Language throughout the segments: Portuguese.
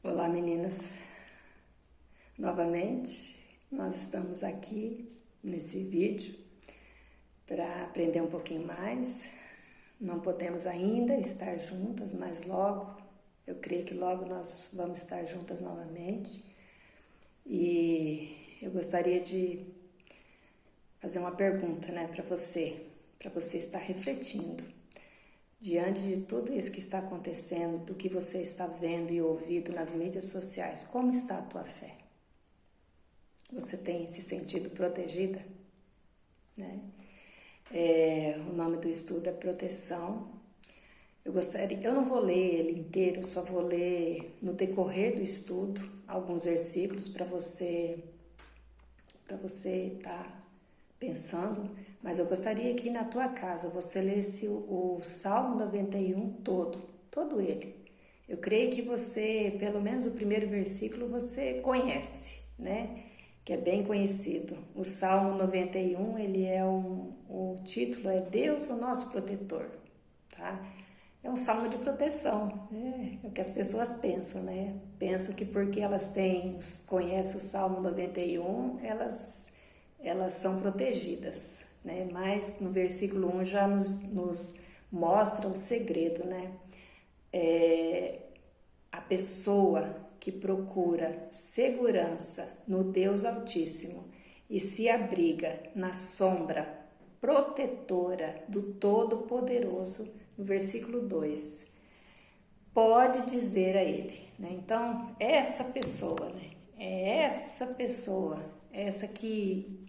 Olá meninas, novamente nós estamos aqui nesse vídeo para aprender um pouquinho mais. Não podemos ainda estar juntas, mas logo, eu creio que logo nós vamos estar juntas novamente. E eu gostaria de fazer uma pergunta, para você estar refletindo. Diante de tudo isso que está acontecendo, do que você está vendo e ouvindo nas mídias sociais, como está a tua fé? Você tem se sentido protegida? O nome do estudo é Proteção. Eu não vou ler ele inteiro, só vou ler no decorrer do estudo alguns versículos para você estar pensando, mas eu gostaria que na tua casa você lesse o Salmo 91 todo ele. Eu creio que você, pelo menos o primeiro versículo, você conhece, que é bem conhecido. O Salmo 91, ele é o título é Deus, o nosso protetor, tá? É um salmo de proteção, é o que as pessoas pensam, Pensam que porque elas conhecem o Salmo 91, elas são protegidas, Mas no versículo 1 já nos mostra o segredo, A pessoa que procura segurança no Deus Altíssimo e se abriga na sombra protetora do Todo-Poderoso, no versículo 2, pode dizer a ele, Então, essa pessoa, é essa que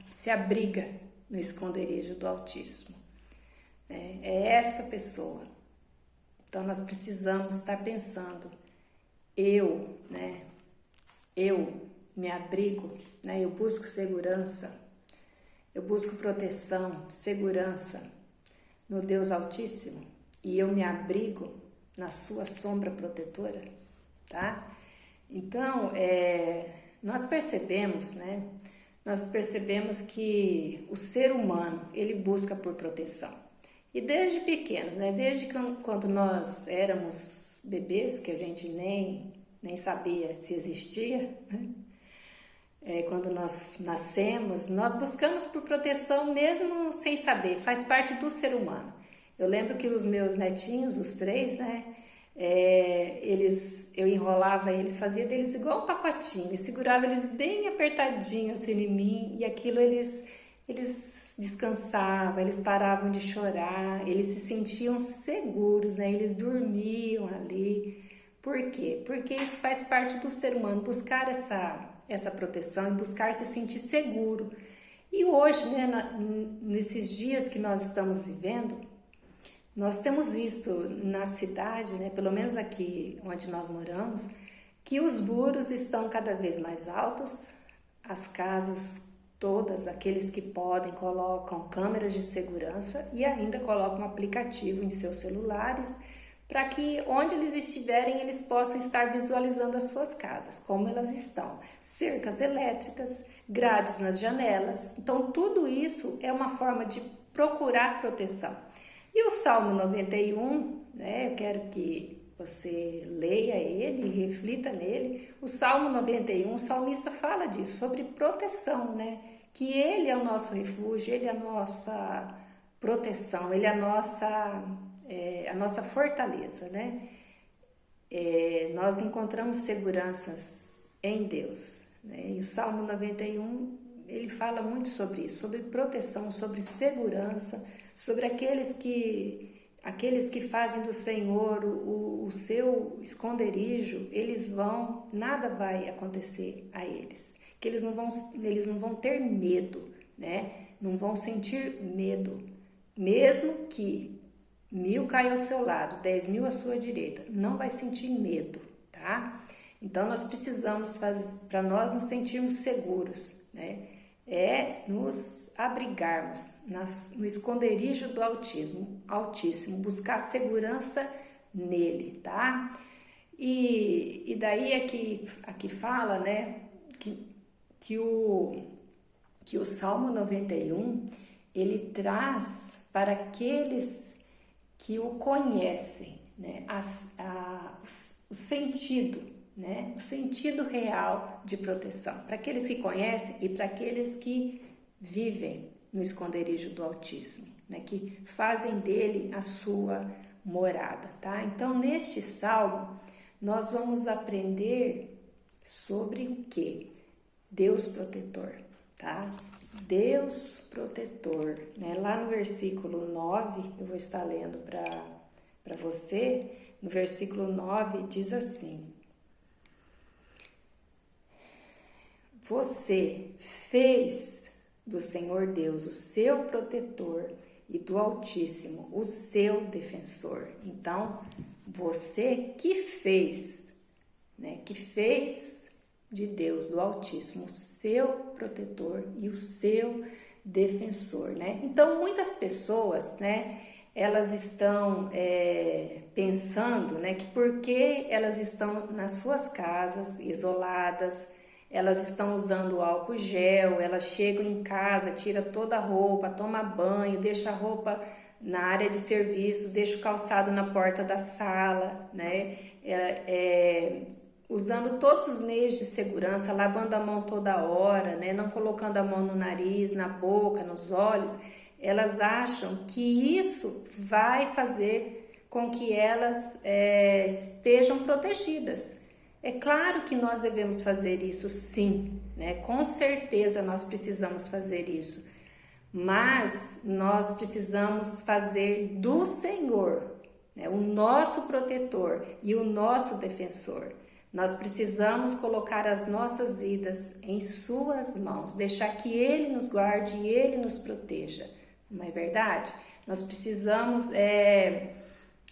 se abriga no esconderijo do Altíssimo. É essa pessoa. Então nós precisamos estar pensando, eu me abrigo, eu busco segurança, eu busco proteção, segurança no Deus Altíssimo e eu me abrigo na sua sombra protetora, tá? Então, nós percebemos, Nós percebemos que o ser humano, ele busca por proteção. E desde pequenos, Desde quando nós éramos bebês, que a gente nem sabia se existia, quando nós nascemos, nós buscamos por proteção mesmo sem saber, faz parte do ser humano. Eu lembro que os meus netinhos, os três, eu enrolava eles, fazia deles igual um pacotinho, e segurava eles bem apertadinhos assim em mim, e aquilo eles descansavam, eles paravam de chorar, eles se sentiam seguros, eles dormiam ali. Por quê? Porque isso faz parte do ser humano, buscar essa proteção e buscar se sentir seguro. E hoje, nesses dias que nós estamos vivendo, nós temos visto na cidade, pelo menos aqui onde nós moramos, que os muros estão cada vez mais altos, as casas todas, aqueles que podem, colocam câmeras de segurança e ainda colocam um aplicativo em seus celulares para que onde eles estiverem eles possam estar visualizando as suas casas, como elas estão, cercas elétricas, grades nas janelas. Então tudo isso é uma forma de procurar proteção. E o Salmo 91, eu quero que você leia ele e reflita nele. O Salmo 91, o salmista fala disso, sobre proteção, Que ele é o nosso refúgio, ele é a nossa proteção, ele é a nossa fortaleza, Nós encontramos seguranças em Deus, E o Salmo 91, ele fala muito sobre isso, sobre proteção, sobre segurança, sobre aqueles que fazem do Senhor o seu esconderijo, nada vai acontecer a eles, que eles não vão ter medo, Não vão sentir medo, mesmo que 1000 caia ao seu lado, 10.000 à sua direita, não vai sentir medo, tá? Então nós precisamos para nós nos sentirmos seguros, nos abrigarmos no esconderijo do Altíssimo, buscar segurança nele, tá? E daí aqui fala, que o Salmo 91, ele traz para aqueles que o conhecem, os sentido, né? O sentido real de proteção, para aqueles que conhecem e para aqueles que vivem no esconderijo do Altíssimo, né? Que fazem dele a sua morada, tá? Então, neste salmo, nós vamos aprender sobre o quê? Deus protetor, tá? Deus protetor, né? Lá no versículo 9, eu vou estar lendo para você, no versículo 9 diz assim: você fez do Senhor Deus o seu protetor e do Altíssimo o seu defensor. Então, você que fez, né? Que fez de Deus, do Altíssimo, o seu protetor e o seu defensor, né? Então, muitas pessoas, né? Elas estão pensando, né? Que porque elas estão nas suas casas, isoladas, elas estão usando álcool gel, elas chegam em casa, tira toda a roupa, toma banho, deixa a roupa na área de serviço, deixa o calçado na porta da sala, né? Usando todos os meios de segurança, lavando a mão toda hora, né? Não colocando a mão no nariz, na boca, nos olhos, elas acham que isso vai fazer com que elas estejam protegidas. É claro que nós devemos fazer isso sim, né? Com certeza nós precisamos fazer isso, mas nós precisamos fazer do Senhor, né? O nosso protetor e o nosso defensor. Nós precisamos colocar as nossas vidas em suas mãos, deixar que Ele nos guarde e Ele nos proteja, não é verdade? Nós precisamos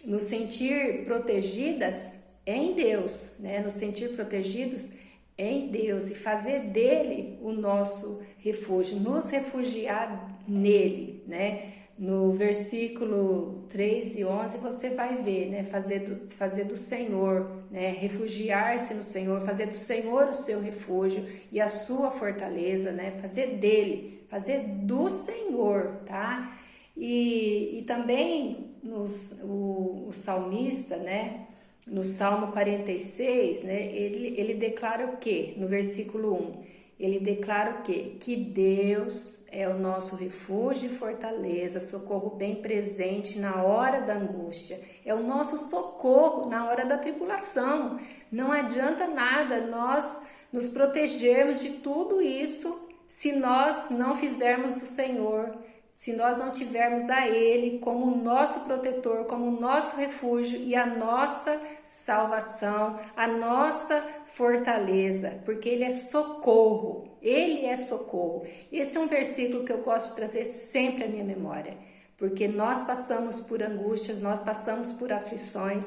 nos sentir protegidas em Deus, né? Nos sentir protegidos em Deus e fazer dele o nosso refúgio, nos refugiar nele, né? No versículo 3 e 11 você vai ver, né? Fazer do Senhor, né? Refugiar-se no Senhor, fazer do Senhor o seu refúgio e a sua fortaleza, né? Fazer dele, fazer do Senhor, tá? E também o salmista, né? No Salmo 46, né, ele declara o quê? No versículo 1, ele declara o quê? Que Deus é o nosso refúgio e fortaleza, socorro bem presente na hora da angústia. É o nosso socorro na hora da tribulação. Não adianta nada nós nos protegermos de tudo isso se nós não fizermos do Senhor, se nós não tivermos a Ele como o nosso protetor, como o nosso refúgio e a nossa salvação, a nossa fortaleza, porque Ele é socorro, Ele é socorro. Esse é um versículo que eu gosto de trazer sempre à minha memória, porque nós passamos por angústias, nós passamos por aflições,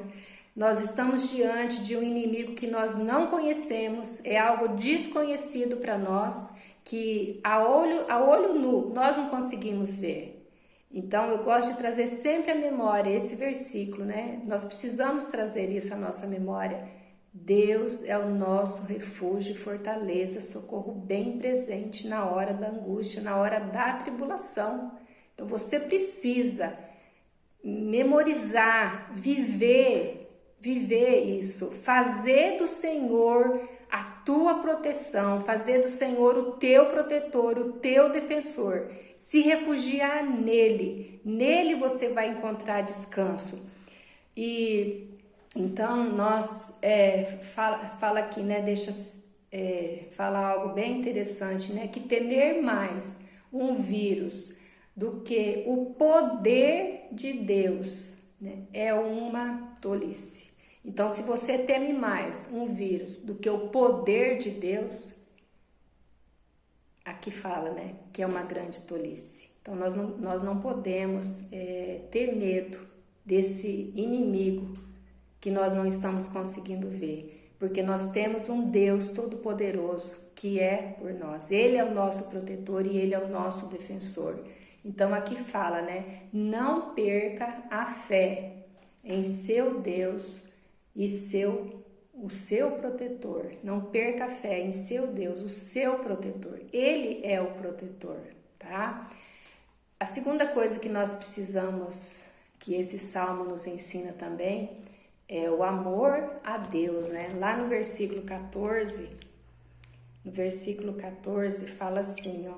nós estamos diante de um inimigo que nós não conhecemos, é algo desconhecido para nós, que a olho nu nós não conseguimos ver. Então eu gosto de trazer sempre à memória esse versículo, né? Nós precisamos trazer isso à nossa memória. Deus é o nosso refúgio e fortaleza, socorro bem presente na hora da angústia, na hora da tribulação. Então você precisa memorizar, viver isso, fazer do Senhor a tua proteção, fazer do Senhor o teu protetor, o teu defensor, se refugiar nele você vai encontrar descanso. E então nós fala aqui, né, fala algo bem interessante, né, que temer mais um vírus do que o poder de Deus, né, é uma tolice. Então, se você teme mais um vírus do que o poder de Deus, aqui fala, né, que é uma grande tolice. Então, nós não podemos ter medo desse inimigo que nós não estamos conseguindo ver, porque nós temos um Deus todo-poderoso que é por nós. Ele é o nosso protetor e Ele é o nosso defensor. Então, aqui fala, né, não perca a fé em seu Deus e o seu protetor. Não perca a fé em seu Deus, o seu protetor. Ele é o protetor, tá? A segunda coisa que nós precisamos, que esse salmo nos ensina também, é o amor a Deus, né? Lá no versículo 14 fala assim, ó.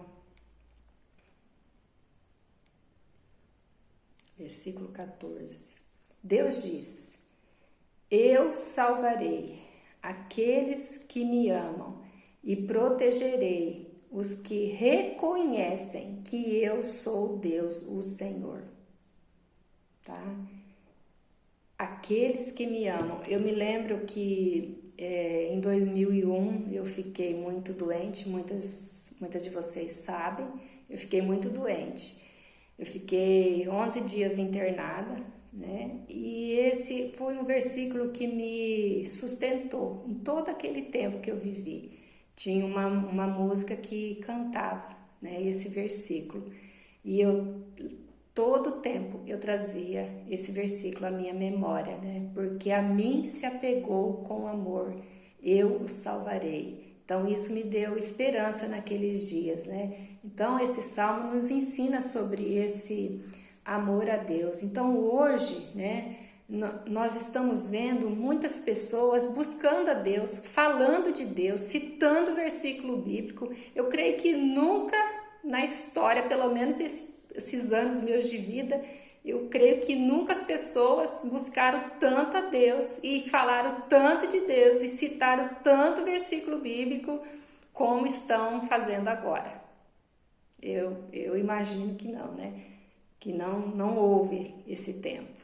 Versículo 14. Deus diz: eu salvarei aqueles que me amam e protegerei os que reconhecem que eu sou Deus, o Senhor. Tá? Aqueles que me amam. Eu me lembro que em 2001 eu fiquei muito doente, muitas de vocês sabem, eu fiquei muito doente. Eu fiquei 11 dias internada, né? E esse foi um versículo que me sustentou em todo aquele tempo que eu vivi. Tinha uma música que cantava, né, esse versículo. E todo tempo eu trazia esse versículo à minha memória, né? Porque a mim se apegou com amor, eu o salvarei. Então isso me deu esperança naqueles dias, né? Então esse salmo nos ensina sobre esse amor a Deus. Então hoje, né, nós estamos vendo muitas pessoas buscando a Deus, falando de Deus, citando o versículo bíblico. Eu creio que nunca na história, pelo menos esses anos meus de vida, eu creio que nunca as pessoas buscaram tanto a Deus e falaram tanto de Deus e citaram tanto versículo bíblico como estão fazendo agora. Eu imagino que não, né? Que não houve esse tempo.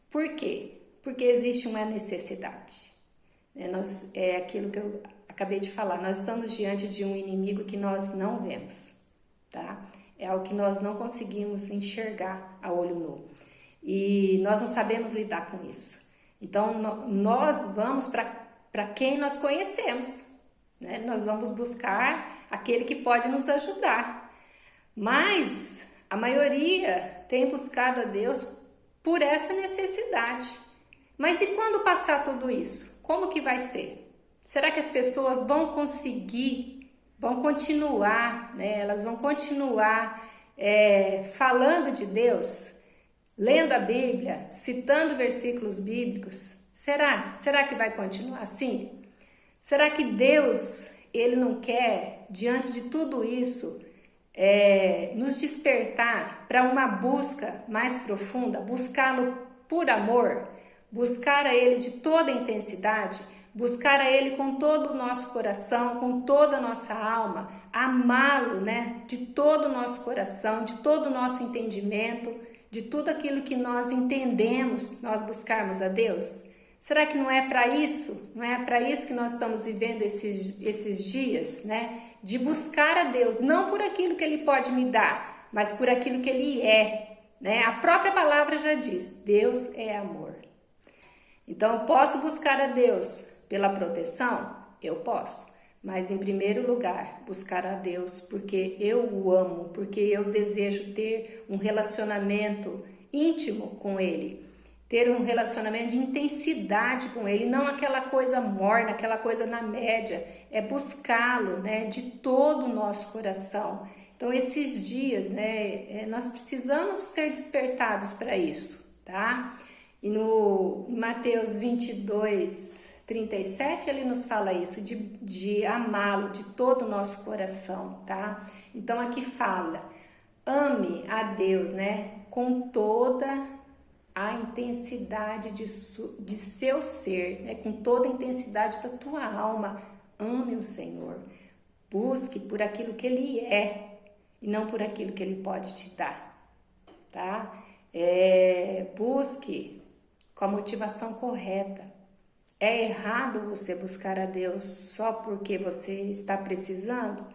Por quê? Porque existe uma necessidade. É aquilo que eu acabei de falar, nós estamos diante de um inimigo que nós não vemos, tá? É algo que nós não conseguimos enxergar a olho nu. E nós não sabemos lidar com isso. Então, nós vamos para quem nós conhecemos, né? Nós vamos buscar aquele que pode nos ajudar. Mas a maioria tem buscado a Deus por essa necessidade. Mas e quando passar tudo isso? Como que vai ser? Será que as pessoas vão conseguir, vão continuar, né? Elas vão continuar falando de Deus, lendo a Bíblia, citando versículos bíblicos? Será que vai continuar assim? Será que Deus, Ele não quer, diante de tudo isso, nos despertar para uma busca mais profunda, buscá-lo por amor, buscar a Ele de toda a intensidade, buscar a Ele com todo o nosso coração, com toda a nossa alma, amá-lo, né, de todo o nosso coração, de todo o nosso entendimento, de tudo aquilo que nós entendemos, nós buscarmos a Deus? Será que não é para isso? Não é para isso que nós estamos vivendo esses dias, né? De buscar a Deus, não por aquilo que Ele pode me dar, mas por aquilo que Ele é, né? A própria palavra já diz, Deus é amor. Então, eu posso buscar a Deus pela proteção? Eu posso. Mas, em primeiro lugar, buscar a Deus porque eu o amo, porque eu desejo ter um relacionamento íntimo com Ele. Ter um relacionamento de intensidade com Ele, não aquela coisa morna, aquela coisa na média. É buscá-lo, né, de todo o nosso coração. Então, esses dias, né, nós precisamos ser despertados para isso, tá? E em Mateus 22, 37, ele nos fala isso, de amá-lo de todo o nosso coração, tá? Então, aqui fala, ame a Deus, né, com toda a intensidade de seu ser, né? Com toda a intensidade da tua alma. Ame o Senhor. Busque por aquilo que Ele é e não por aquilo que Ele pode te dar, tá? Busque com a motivação correta. É errado você buscar a Deus só porque você está precisando?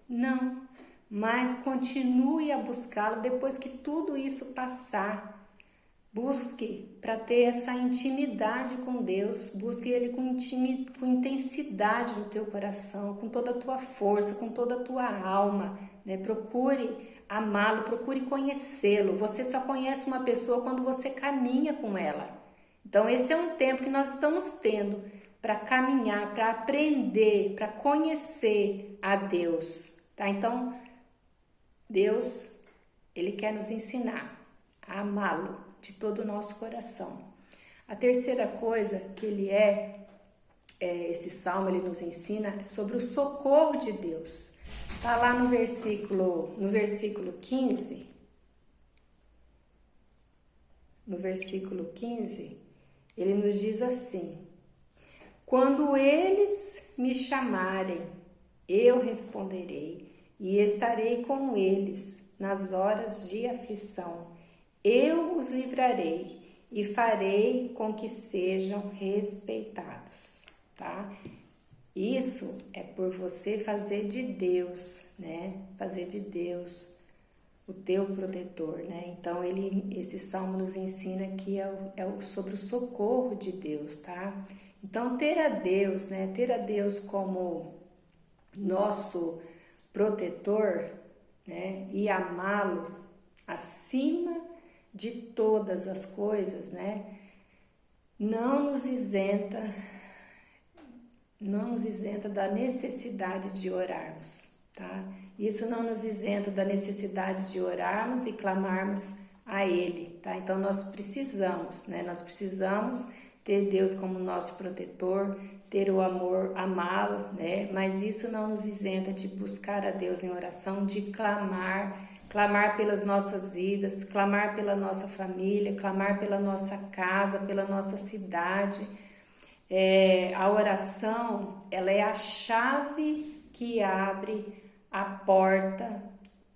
Não, mas continue a buscá-lo depois que tudo isso passar. Busque para ter essa intimidade com Deus, busque Ele com intensidade no teu coração, com toda a tua força, com toda a tua alma, né? Procure amá-lo, procure conhecê-lo. Você só conhece uma pessoa quando você caminha com ela. Então esse é um tempo que nós estamos tendo para caminhar, para aprender, para conhecer a Deus, tá? Então Deus, Ele quer nos ensinar a amá-lo de todo o nosso coração, A terceira coisa que esse salmo ele nos ensina sobre o socorro de Deus. Tá lá no versículo 15. No versículo 15, ele nos diz assim: quando eles me chamarem, eu responderei e estarei com eles nas horas de aflição. Eu os livrarei e farei com que sejam respeitados, tá? Isso é por você fazer de Deus, né? Fazer de Deus o teu protetor, né? Então, esse salmo nos ensina que sobre o socorro de Deus, tá? Então, ter a Deus, né? Ter a Deus como nosso protetor, né? E amá-lo acima de todas as coisas, né? Não nos isenta da necessidade de orarmos, tá? Isso não nos isenta da necessidade de orarmos e clamarmos a Ele, tá? Então nós precisamos, né? Nós precisamos ter Deus como nosso protetor, ter o amor, amá-lo, né? Mas isso não nos isenta de buscar a Deus em oração, de clamar pelas nossas vidas, clamar pela nossa família, clamar pela nossa casa, pela nossa cidade. A oração, ela é a chave que abre a porta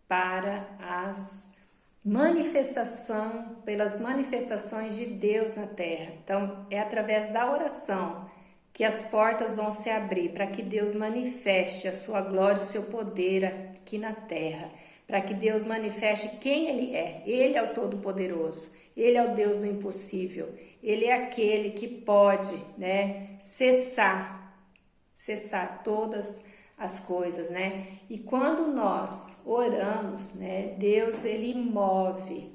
para pelas manifestações de Deus na terra. Então, é através da oração que as portas vão se abrir para que Deus manifeste a sua glória, o seu poder aqui na terra, para que Deus manifeste quem Ele é. Ele é o Todo-Poderoso, Ele é o Deus do impossível, Ele é aquele que pode, né, cessar todas as coisas, né? E quando nós oramos, né, Deus ele move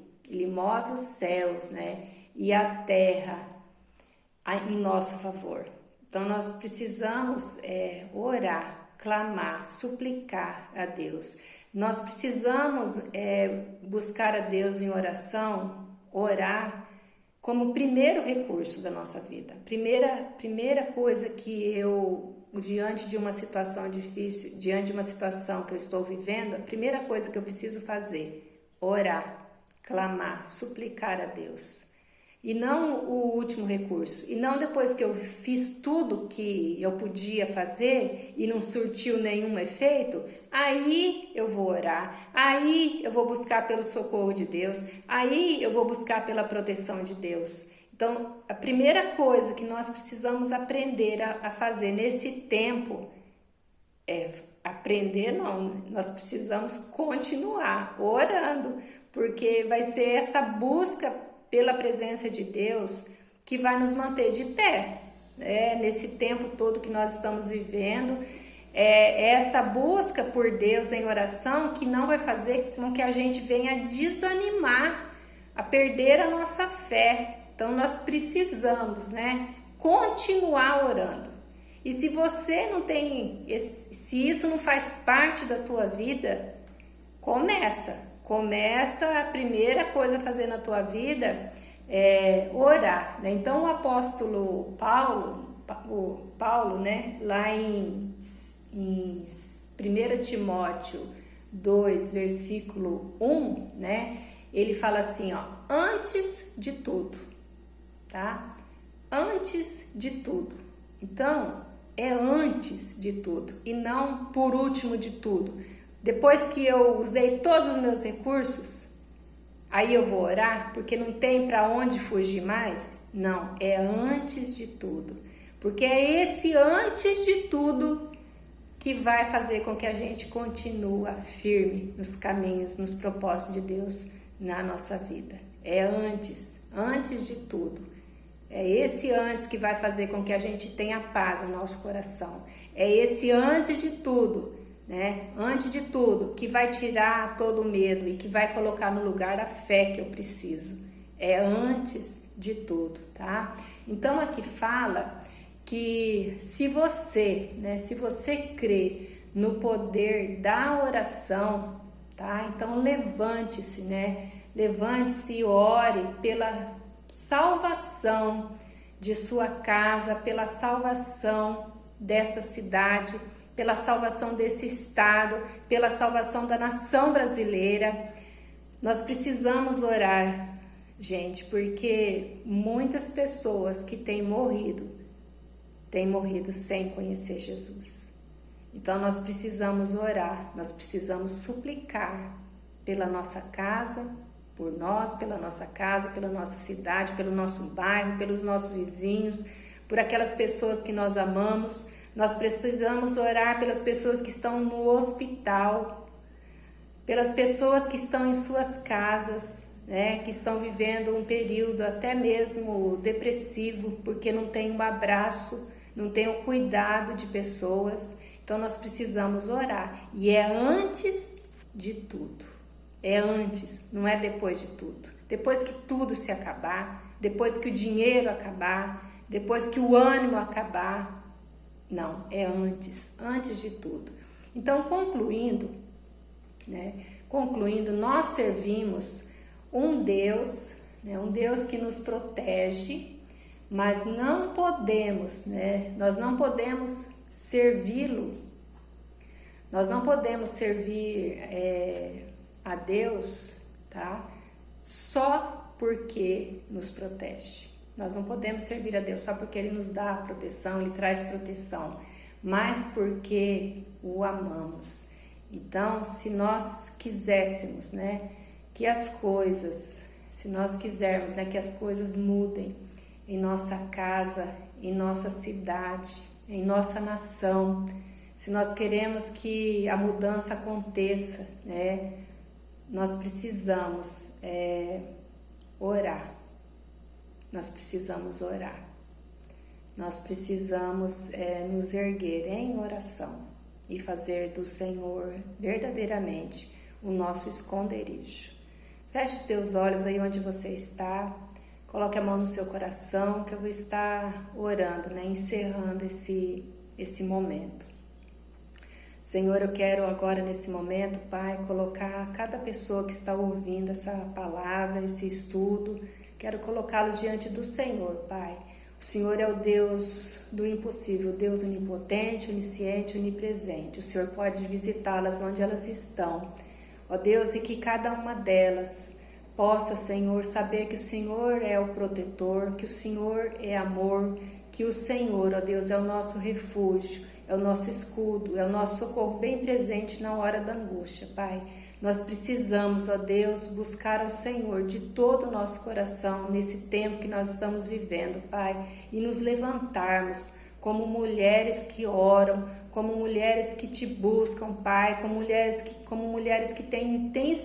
os céus, né, e a terra em nosso favor. Então nós precisamos orar, clamar, suplicar a Deus. Nós precisamos buscar a Deus em oração, orar como primeiro recurso da nossa vida. Primeira coisa que diante de uma situação difícil, diante de uma situação que eu estou vivendo, a primeira coisa que eu preciso fazer, orar, clamar, suplicar a Deus. E não o último recurso. E não depois que eu fiz tudo que eu podia fazer e não surtiu nenhum efeito, aí eu vou orar, aí eu vou buscar pelo socorro de Deus, aí eu vou buscar pela proteção de Deus. Então, a primeira coisa que nós precisamos aprender a fazer nesse tempo nós precisamos continuar orando, porque vai ser essa busca pela presença de Deus que vai nos manter de pé, né? Nesse tempo todo que nós estamos vivendo, essa busca por Deus em oração que não vai fazer com que a gente venha desanimar, a perder a nossa fé. Então nós precisamos, né, continuar orando. E se você não tem, se isso não faz parte da tua vida, começa a primeira coisa a fazer na tua vida é orar, né? Então o apóstolo Paulo, né, lá em 1 Timóteo 2, versículo 1, né, ele fala assim, ó, antes de tudo, tá? Antes de tudo. Então, é antes de tudo e não por último de tudo. Depois que eu usei todos os meus recursos, aí eu vou orar, porque não tem para onde fugir mais? Não, é antes de tudo. Porque é esse antes de tudo que vai fazer com que a gente continue firme nos caminhos, nos propósitos de Deus na nossa vida. É antes de tudo. É esse antes que vai fazer com que a gente tenha paz no nosso coração. É esse antes de tudo, né? Antes de tudo, que vai tirar todo o medo e que vai colocar no lugar a fé que eu preciso. É antes de tudo, tá? Então aqui fala que se você crê no poder da oração, tá? Então levante-se, né? Levante-se e ore pela salvação de sua casa, pela salvação dessa cidade, pela salvação desse estado, pela salvação da nação brasileira. Nós precisamos orar, gente, porque muitas pessoas que têm morrido sem conhecer Jesus. Então nós precisamos orar, nós precisamos suplicar pela nossa casa, por nós, pela nossa casa, pela nossa cidade, pelo nosso bairro, pelos nossos vizinhos, por aquelas pessoas que nós amamos. Nós precisamos orar pelas pessoas que estão no hospital, pelas pessoas que estão em suas casas, né, que estão vivendo um período até mesmo depressivo, porque não tem um abraço, não tem o cuidado de pessoas. Então nós precisamos orar, e é antes de tudo, é antes, não é depois de tudo. Depois que tudo se acabar, depois que o dinheiro acabar, depois que o ânimo acabar, não, é antes de tudo. Então, concluindo, nós servimos um Deus, um Deus que nos protege, mas não podemos, nós não podemos servi-lo, nós não podemos servir a Deus, tá? Só porque nos protege. Nós não podemos servir a Deus só porque Ele nos dá proteção, Ele traz proteção, mas porque o amamos. Então, se nós quiséssemos, que as coisas, se nós quisermos, que as coisas mudem em nossa casa, em nossa cidade, em nossa nação, se nós queremos que a mudança aconteça, nós precisamos orar. Nós precisamos orar. Nós precisamos nos erguer em oração e fazer do Senhor verdadeiramente o nosso esconderijo. Feche os teus olhos aí onde você está. Coloque a mão no seu coração, que eu vou estar orando, encerrando esse momento. Senhor, eu quero agora nesse momento, Pai, colocar cada pessoa que está ouvindo essa palavra, esse estudo, quero colocá-los diante do Senhor, Pai. O Senhor é o Deus do impossível, o Deus onipotente, onisciente, onipresente. O Senhor pode visitá-las onde elas estão. Ó Deus, e que cada uma delas possa, Senhor, saber que o Senhor é o protetor, que o Senhor é amor, que o Senhor, ó Deus, é o nosso refúgio, é o nosso escudo, é o nosso socorro bem presente na hora da angústia, Pai. Nós precisamos, ó Deus, buscar ao Senhor de todo o nosso coração nesse tempo que nós estamos vivendo, Pai, e nos levantarmos como mulheres que oram, como mulheres que te buscam, Pai, como mulheres que têm intenção